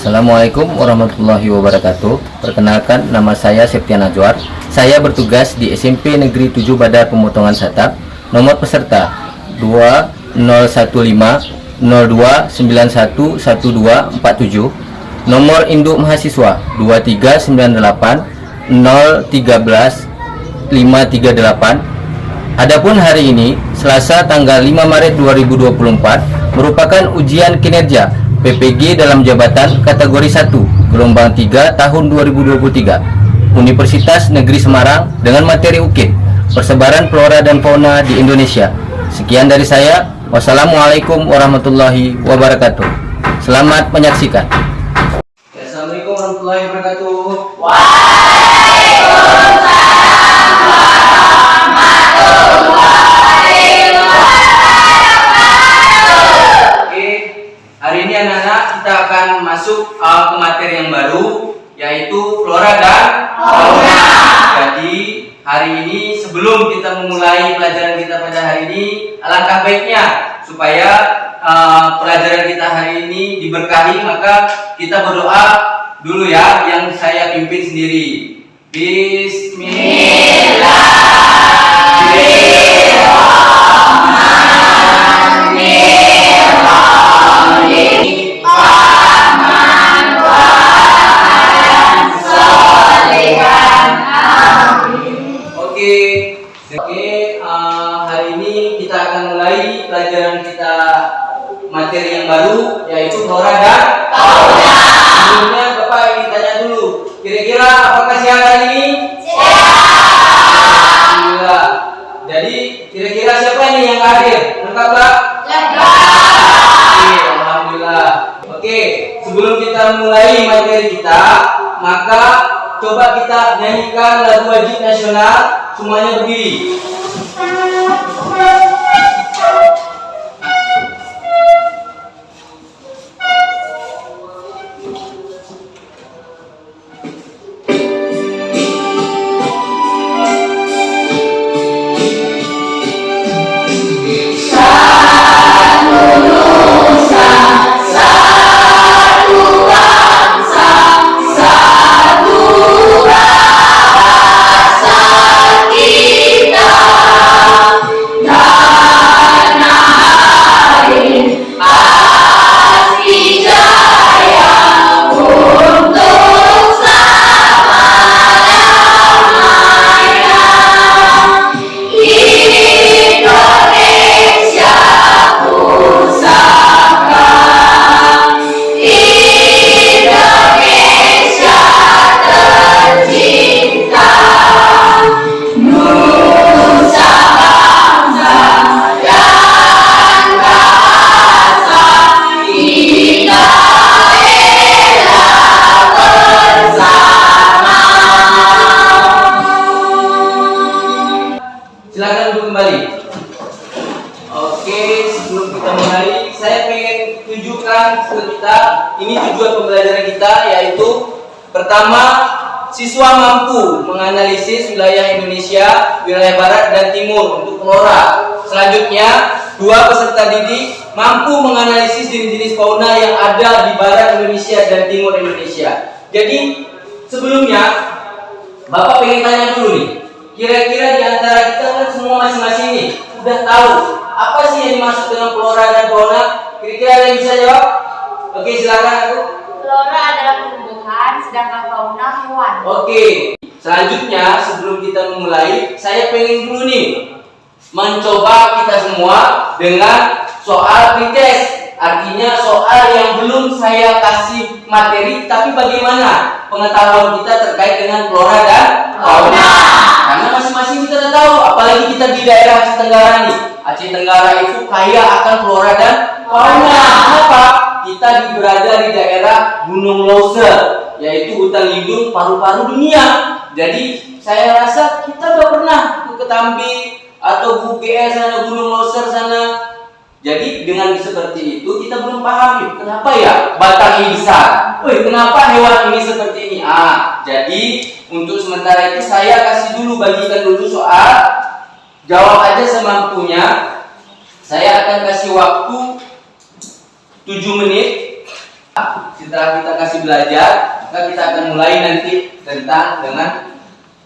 Assalamualaikum warahmatullahi wabarakatuh. Perkenalkan, nama saya Septian Najwar. Saya bertugas di SMP Negeri 7 Badar Pemotongan Satap. Nomor peserta 202102911247. Nomor induk mahasiswa 23980130538. Adapun hari ini, Selasa tanggal 5 Maret 2024, merupakan ujian kinerja PPG dalam jabatan kategori 1 gelombang 3 tahun 2023 Universitas Negeri Semarang dengan materi UKIP, persebaran flora dan fauna di Indonesia. Sekian dari saya. Wassalamualaikum warahmatullahi wabarakatuh. Selamat menyaksikan. Assalamualaikum warahmatullahi wabarakatuh. Hari ini anak-anak kita akan masuk ke materi yang baru, yaitu flora dan fauna. Jadi hari ini sebelum kita memulai pelajaran kita pada hari ini, alangkah baiknya supaya pelajaran kita hari ini diberkahi, maka kita berdoa dulu ya, yang saya pimpin sendiri. Hari ini kita akan mulai pelajaran kita materi yang baru, yaitu flora dan fauna. Sebelumnya Bapak ingin tanya dulu, kira-kira apakah sehat hari ini? Sehat. Alhamdulillah. Jadi kira-kira siapa ini yang hadir? Lengkap Pak? Lengkap. Oke, alhamdulillah. Oke, sebelum kita mulai materi kita, maka coba kita nyanyikan lagu wajib nasional. Semuanya berdiri. Silakan duduk kembali. Oke, sebelum kita mulai, saya ingin tunjukkan ke kita, ini tujuan pembelajaran kita, yaitu pertama, siswa mampu menganalisis wilayah Indonesia, wilayah barat dan timur untuk flora. Selanjutnya, dua peserta didik mampu menganalisis jenis-jenis fauna yang ada di barat Indonesia dan timur Indonesia. Jadi, sebelumnya, Bapak pengen tanya dulu nih, kira-kira di antara kita kan semua masing-masing nih udah tahu apa sih yang dimaksud dengan flora dan fauna? Kira-kira ada yang bisa jawab? Oke, silakan aku. Flora adalah tumbuhan, sedangkan fauna hewan. Oke, selanjutnya sebelum kita memulai, saya pengen dulu nih mencoba kita semua dengan soal pretest. Artinya soal yang belum saya kasih materi, tapi bagaimana pengetahuan kita terkait dengan flora dan fauna. Karena masing-masing kita sudah tahu, apalagi kita di daerah Aceh Tenggara nih. Aceh Tenggara itu kaya akan flora dan fauna. Kenapa? Kita berada di daerah Gunung Leuser, yaitu hutan lindung paru-paru dunia. Jadi saya rasa kita udah pernah ke Ketambi atau UGS sana, Gunung Leuser sana. Jadi dengan seperti itu kita belum paham nih, kenapa ya batang ini besar? Kenapa hewan ini seperti ini? Jadi untuk sementara itu saya kasih dulu, bagikan dulu soal, jawab aja semampunya. Saya akan kasih waktu 7 menit. Setelah kita kasih belajar, maka kita akan mulai nanti tentang dengan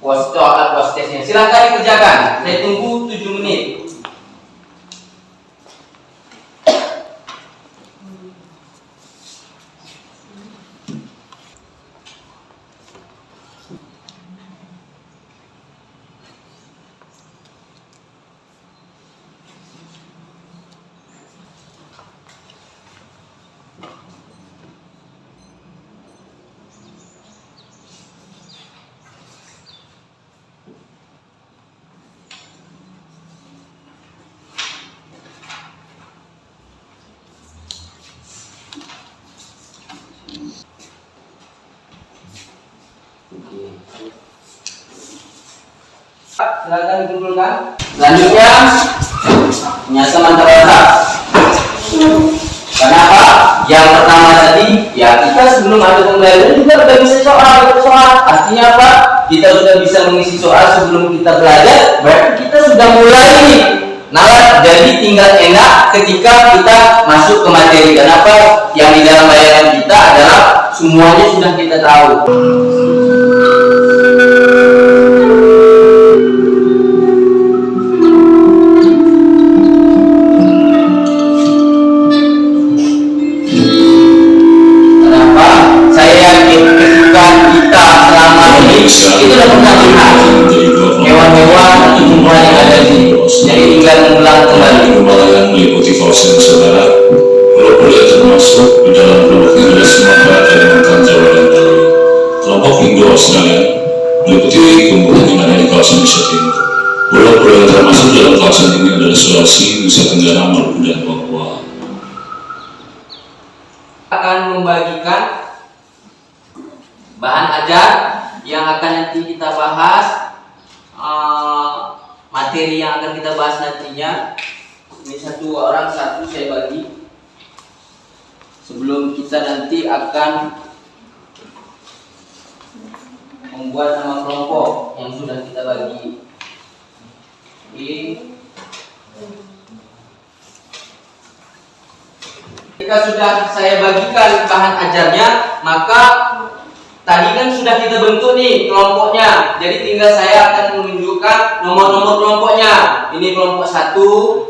soal postesnya. Silahkan dikerjakan. Saya tunggu 7 menit. Silakan dikumpulkan. Selanjutnya nyata mantra. Kenapa? Yang pertama tadi, ya kita sebelum ada pembelajaran juga sudah bisa soal. Artinya apa? Kita sudah bisa mengisi soal sebelum kita belajar. Berarti kita sudah mulai nih. Nah, jadi tinggal enak ketika kita masuk ke materi. Kenapa? Yang di dalam bayangan kita adalah semuanya sudah kita tahu. Itu udah pernah lihat hewan-hewan atau tumbuhan yang ada di sini. Jadi tinggal mengulang kembali. Yang meliputi fausen saudara, walaupun ia termasuk di dalam kelompoknya ada semua bahasa yang makan Jawa dan Bali. Kelompok Indo Australia meliputi tumbuhan yang ada di kawasan Nusa Timur. Pulau-pulau yang termasuk dalam kawasan ini adalah Sulawesi, Nusa Tenggara, Maluku, dan Papua. Akan membagikan bahan ajar yang akan nanti kita bahas, materi yang akan kita bahas nantinya. Ini satu orang satu saya bagi. Sebelum kita nanti akan membuat nama kelompok yang sudah kita bagi. Ketika sudah saya bagikan bahan ajarnya, maka tadi kan sudah kita bentuk nih kelompoknya. Jadi tinggal saya akan menunjukkan nomor-nomor kelompoknya. Ini kelompok 1,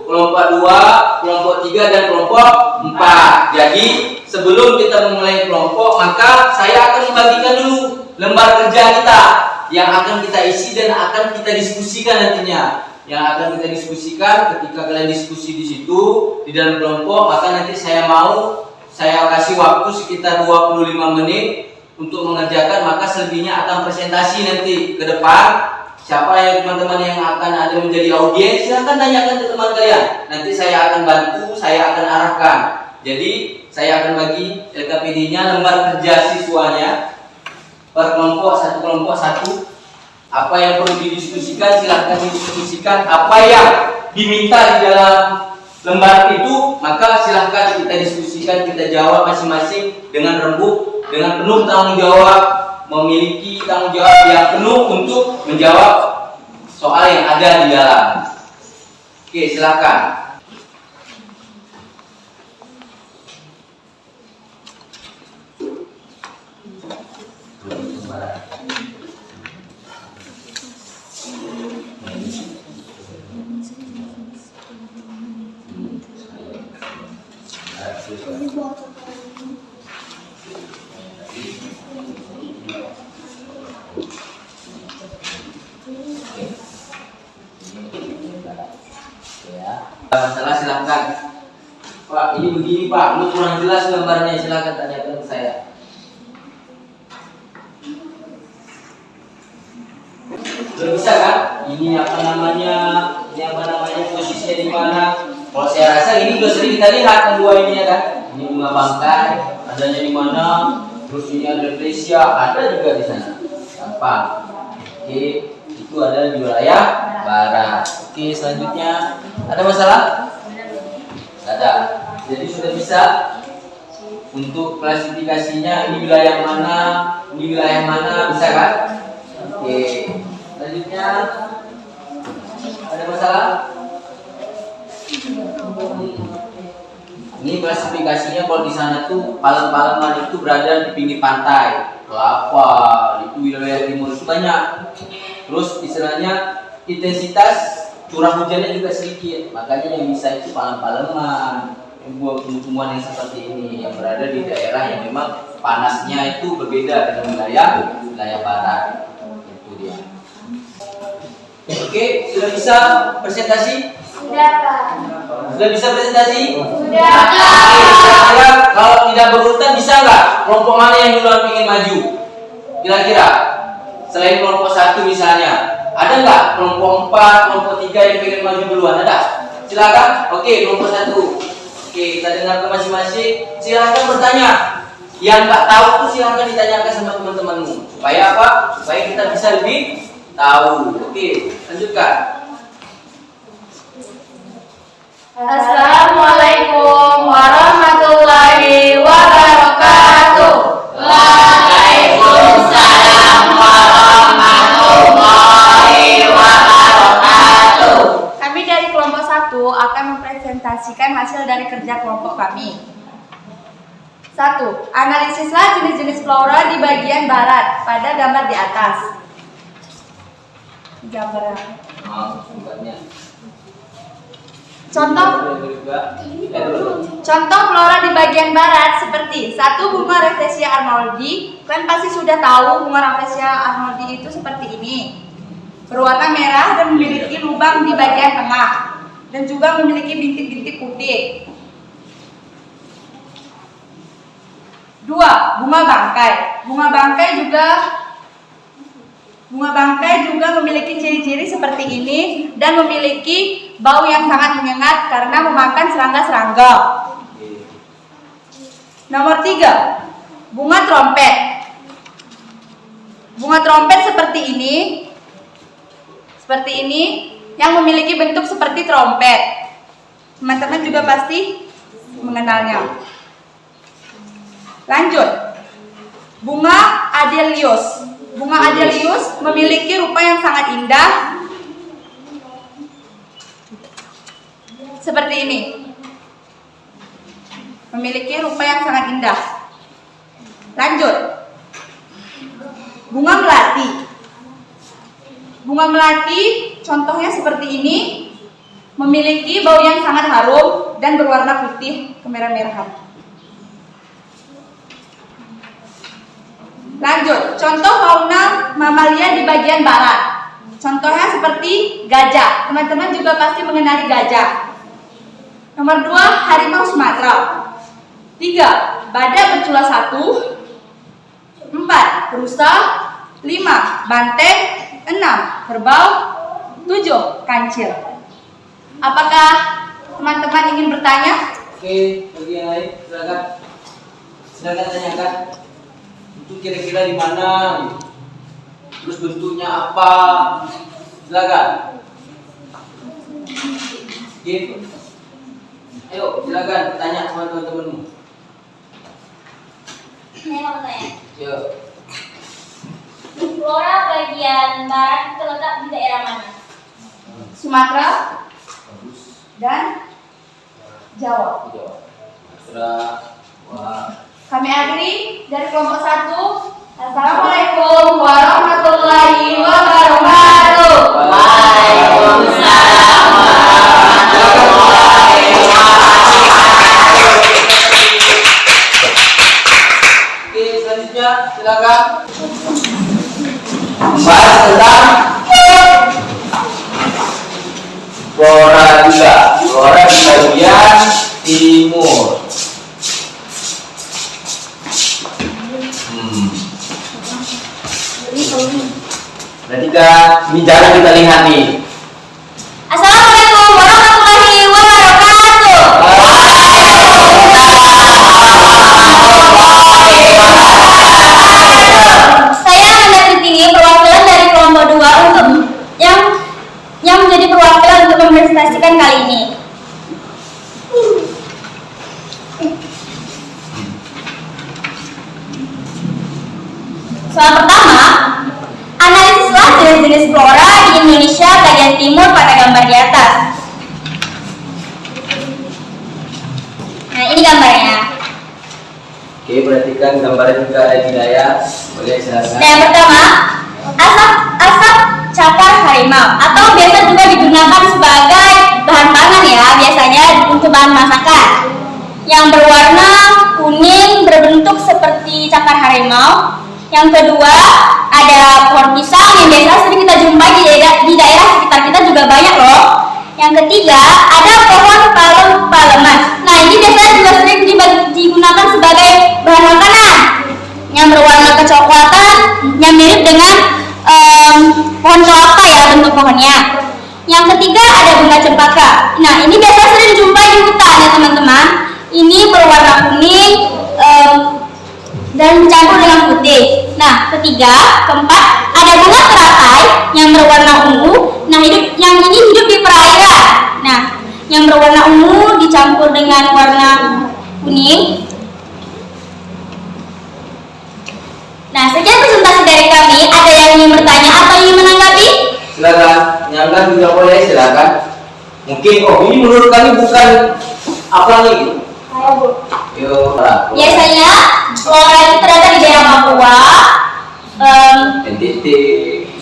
kelompok 2, kelompok 3, dan kelompok 4. Jadi sebelum kita memulai kelompok, maka saya akan membagikan dulu lembar kerja kita yang akan kita isi dan akan kita diskusikan nantinya. Yang akan kita diskusikan ketika kalian diskusi di situ di dalam kelompok, maka nanti saya kasih waktu sekitar 25 menit untuk mengerjakan, maka selebihnya akan presentasi nanti ke depan. Siapa yang teman-teman yang akan ada menjadi audiens, silahkan tanyakan ke teman kalian. Nanti saya akan bantu, saya akan arahkan. Jadi saya akan bagi LKPD-nya, lembar kerja siswanya per kelompok, satu kelompok satu. Apa yang perlu didiskusikan silahkan didiskusikan. Apa yang diminta di dalam lembar itu, maka silahkan kita diskusikan, kita jawab masing-masing dengan rembuk, dengan penuh tanggung jawab, memiliki tanggung jawab yang penuh untuk menjawab soal yang ada di dalam. Oke, silakan. Masalah silahkan. Pak, ini begini Pak, lu kurang jelas gambarnya, silahkan tanyakan ke saya. Sudah bisa kan? Ini apa namanya? Posisinya di mana? Kalau saya rasa ini sudah sering kita lihat yang dua ini ya kan? Ini bunga bangkai, adanya di mana? Terus ini ada Malaysia, ada juga di sana. Gampang. Oke, itu ada di wilayah barat. Oke, selanjutnya ada masalah? Tidak ada. Jadi sudah bisa untuk klasifikasinya, ini wilayah mana, ini wilayah mana, bisa kan? Oke. Selanjutnya ada masalah? Ini klasifikasinya kalau di sana tuh palem-paleman itu berada di pinggir pantai, kelapa, itu wilayah timur itu banyak. Terus istilahnya intensitas curah hujannya juga sedikit, makanya yang bisa itu palem-paleman, tumbuhan-tumbuhan yang seperti ini yang berada di daerah yang memang panasnya itu berbeda dengan wilayah barat. Itu dia. Oke, sudah bisa presentasi? Sudah, Pak. Sudah bisa presentasi? Sudah. Kira-kira kalau tidak berurutan bisa nggak? Kelompok mana yang duluan ingin maju? Kira-kira selain kelompok 1 misalnya, ada nggak kelompok 4, kelompok 3 yang ingin maju duluan? Ada? Silakan. Oke, kelompok 1. Oke, kita dengar ke masing-masing. Silakan bertanya. Yang nggak tahu tuh silakan ditanyakan sama teman-temanmu. Supaya apa? Supaya kita bisa lebih tahu. Oke, lanjutkan. Assalamualaikum warahmatullahi wabarakatuh. Waalaikumsalam warahmatullahi wabarakatuh. Kami dari kelompok 1 akan mempresentasikan hasil dari kerja kelompok kami. 1. Analisislah jenis-jenis flora di bagian barat pada gambar di atas. Gambar. Contoh flora di bagian barat seperti 1. Bunga Rafflesia arnoldii. Kalian pasti sudah tahu bunga Rafflesia arnoldii itu seperti ini. Berwarna merah dan memiliki lubang di bagian tengah dan juga memiliki bintik-bintik putih. 2. Bunga bangkai. Bunga bangkai juga memiliki ciri-ciri seperti ini dan memiliki bau yang sangat menyengat karena memakan serangga-serangga. Nomor 3. Bunga trompet. Bunga trompet seperti ini yang memiliki bentuk seperti trompet. Teman-teman juga pasti mengenalnya. Lanjut. Bunga adelius. Bunga adelius memiliki rupa yang sangat indah seperti ini. Memiliki rupa yang sangat indah. Lanjut. Bunga melati. Bunga melati contohnya seperti ini. Memiliki bau yang sangat harum dan berwarna putih kemerah-merahan. Lanjut, contoh fauna mamalia di bagian barat. Contohnya seperti gajah. Teman-teman juga pasti mengenali gajah. Nomor 2, harimau Sumatera. 3, badak bercula 1. 4, rusa. 5, banteng. 6, kerbau. 7, kancil. Apakah teman-teman ingin bertanya? Oke, bagi yang lain silakan tanyakan. Itu kira-kira di mana? Terus bentuknya apa? Silakan. Gitu. Ayo, silakan tanya sama teman-temanmu. Saya mau tanya. Yuk. Flora bagian barat terletak di daerah mana? Sumatera Bagus. dan Jawa. Jawab. Sudah. Wah. Kami akhiri dari kelompok 1. Assalamualaikum warahmatullahi wabarakatuh. Waalaikumsalam warahmatullahi wabarakatuh. Oke, selanjutnya silakan. Membahas tentang flora juga. Flora di bagian timur. Perhatikan, ini jalan kita lihat nih. Assalamualaikum warahmatullahi wabarakatuh. Saya mendampingi perwakilan dari kelompok 2 untuk yang menjadi perwakilan untuk mempresentasikan kali ini. Soal pertama, analisislah jenis-jenis flora di Indonesia bagian timur pada gambar di atas. Nah, ini gambarnya. Oke, perhatikan gambarnya juga ada di layar. Boleh silakan. Nah, yang pertama, asap cakar harimau atau biasa juga digunakan sebagai bahan pangan ya, biasanya untuk bahan masakan. Yang berwarna kuning berbentuk seperti cakar harimau. Yang kedua, ada pohon pisang yang biasa sering kita jumpai di daerah sekitar kita juga banyak loh. Yang ketiga, ada pohon paleman. Nah, ini biasanya juga sering digunakan sebagai bahan makanan yang berwarna kecoklatan, yang mirip dengan pohon kelapa ya bentuk pohonnya. Yang ketiga, ada bunga cempaka. Nah, ini biasanya sering dijumpai di hutan ya teman-teman. Ini berwarna kuning dan dicampur dengan putih. Nah, keempat, ada bunga teratai yang berwarna ungu. Nah, yang ini hidup di perairan. Nah, yang berwarna ungu dicampur dengan warna kuning. Nah, sekian presentasi dari kami. Ada yang ingin bertanya atau ingin menanggapi? Silakan, nyangga juga boleh, silakan. Mungkin ini menurut kami bukan apa nih? Yuk, biasanya flora itu terdapat di daerah Papua, NTT,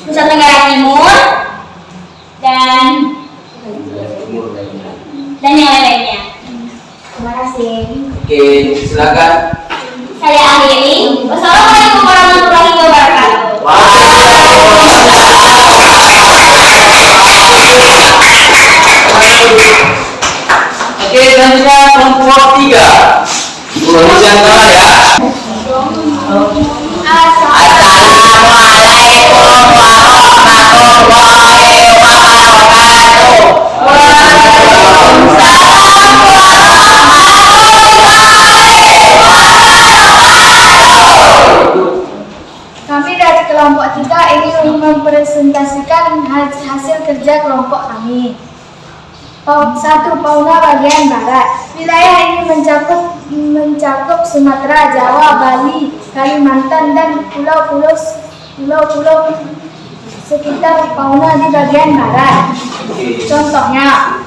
Nusa Tenggara Timur, dan yang lain-lainnya. Terima kasih. Oke, silakan. Saya akhiri. Wassalamualaikum warahmatullahi wabarakatuh. Oke, selanjutnya kelompok 3. Boleh diantara ya. Assalamualaikum warahmatullahi wabarakatuh. Kami dari kelompok 3 ingin mempresentasikan hasil kerja kelompok kami. 1. Fauna bagian barat. Wilayah ini mencakup Sumatera, Jawa, Bali, Kalimantan, dan pulau-pulau sekitar fauna di bagian barat. Contohnya,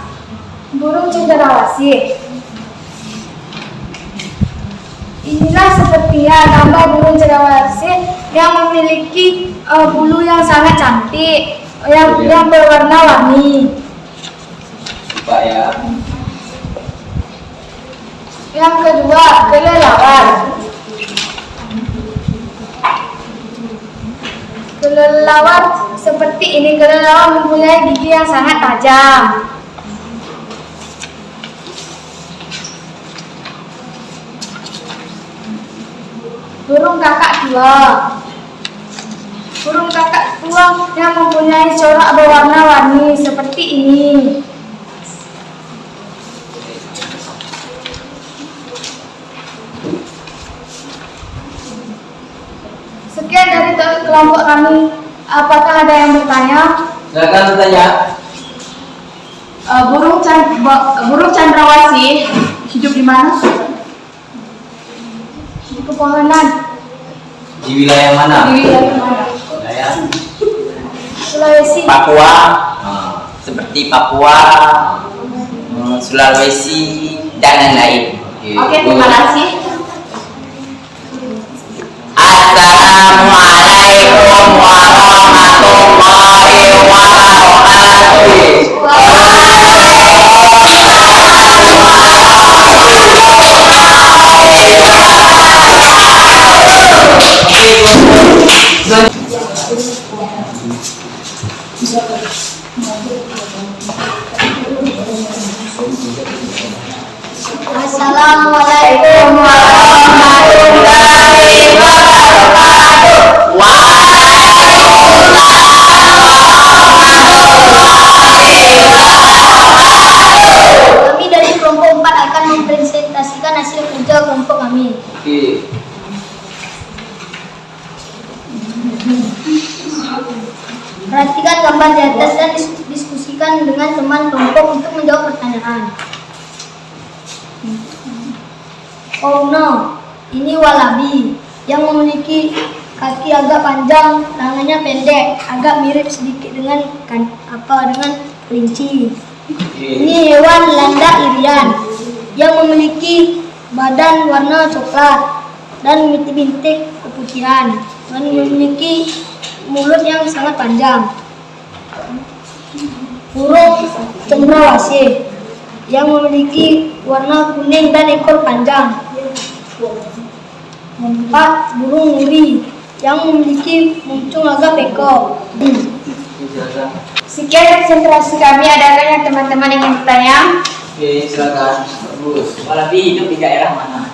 burung cendrawasih. Inilah sepertinya gambar burung cendrawasih yang memiliki bulu yang sangat cantik, yang berwarna-warni. Pak ya. Yang kedua, kelelawar. Kelelawar seperti ini. Kelelawar mempunyai gigi yang sangat tajam. Burung kakak tua. Burung kakak tua yang mempunyai corak berwarna-warni seperti ini. Sekian dari kelompok kami. Apakah ada yang bertanya? Silakan bertanya. Burung cendrawasih hidup di mana? Di pepohonan. Di wilayah mana? Di wilayah mana? Wilayah Sulawesi. Papua, seperti Papua, Sulawesi, dan lain-lain. Oke, terima kasih. Assalamualaikum warahmatullahi Assalamualaikum warahmatullahi wabarakatuh. Kami dari kelompok 4 akan mempresentasikan hasil kerja kelompok kami. Oke. Perhatikan gambar di atas dan diskusikan dengan teman kelompok untuk menjawab pertanyaan. Fauna, ini walabi yang memiliki kaki agak panjang, tangannya pendek, agak mirip sedikit dengan kelinci. Ini hewan landak irian yang memiliki badan warna coklat dan bintik-bintik keputihan dan memiliki mulut yang sangat panjang. Burung cendrawasih yang memiliki warna kuning dan ekor panjang. 4. Burung nguri yang memiliki muncung agak beko. Sekian representasi kami. Adakah yang teman-teman ingin bertanya? Oke, silakan. Bagus. Walabi hidup di daerah mana?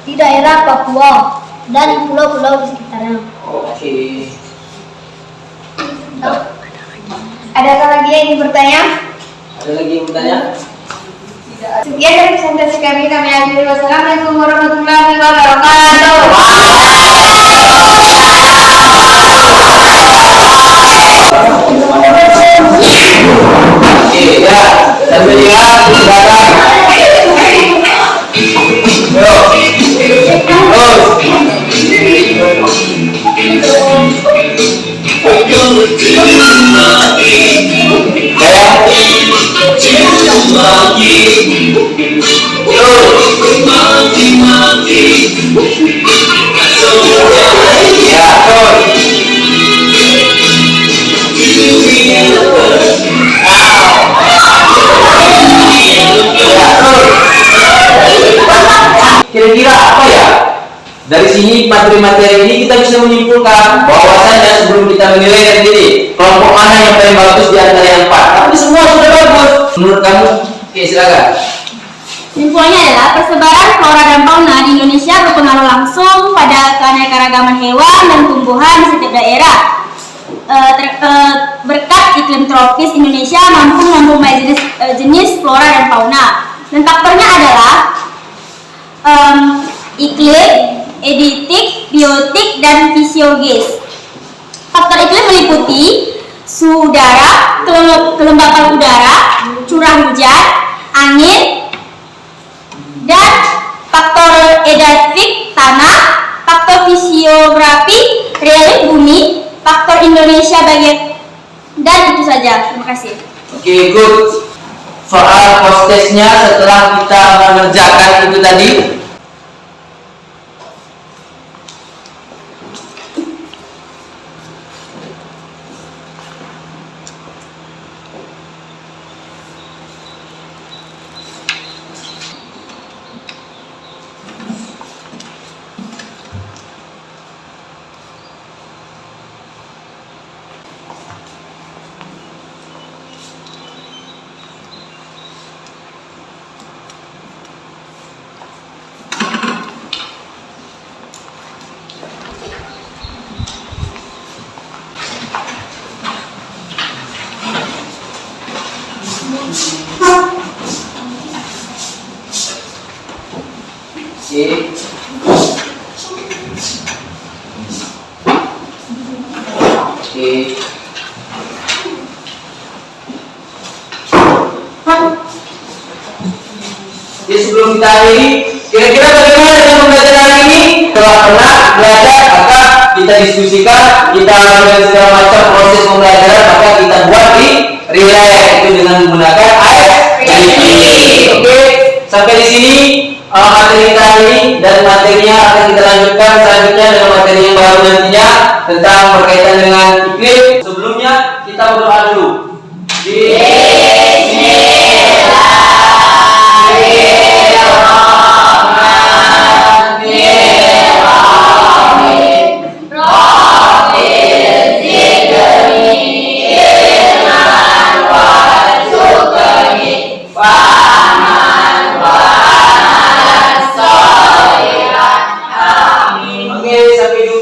Di daerah Papua dan pulau-pulau di sekitarnya. Oke. Adakah lagi yang ingin bertanya? Ada lagi yang bertanya? Sekian representasi kami. Kami akhiri. Wassalamualaikum warahmatullahi wabarakatuh. Oke, ya. Sampai lihat silakan. Kira-kira apa ya? Dari sini materi-materi ini kita bisa menyimpulkan bahwasannya sebelum kita menilai dari diri kelompok mana yang paling bagus di antara yang 4. Tapi semua sudah bagus. Menurut kamu? Oke, silakan. Kesimpulannya adalah persebaran flora dan fauna di Indonesia berpengaruh langsung pada keanekaragaman hewan dan tumbuhan di setiap daerah. Berkat iklim tropis Indonesia mampu mempunyai jenis flora dan fauna. Dan faktornya adalah iklim, edetik, biotik, dan fisiologis. Faktor iklim meliputi suhu udara, kelembapan udara, curah hujan, angin, dan faktor edatif tanah, faktor fisiografi, relief bumi, faktor Indonesia bagian, dan itu saja. Terima kasih. Oke, good. Soal postesnya setelah kita mengerjakan itu tadi. Oke. Jadi sebelum kita akhiri, kira-kira bagaimana dengan pembelajaran hari ini? Telah pernah belajar, maka kita diskusikan, kita dengan segala macam proses pembelajaran, maka kita buat di relay itu dengan menggunakan Oke, sampai di sini materi kita ini, dan materinya akan kita lanjutkan selanjutnya dengan materi yang baru nantinya tentang berkaitan dengan iklim. Sebelumnya kita berdoa dulu.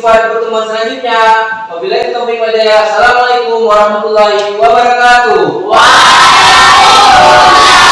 Pertemuan selanjutnya. Wabillahi taufiq wal hidayah. Assalamualaikum warahmatullahi wabarakatuh. Waalaikumsalam.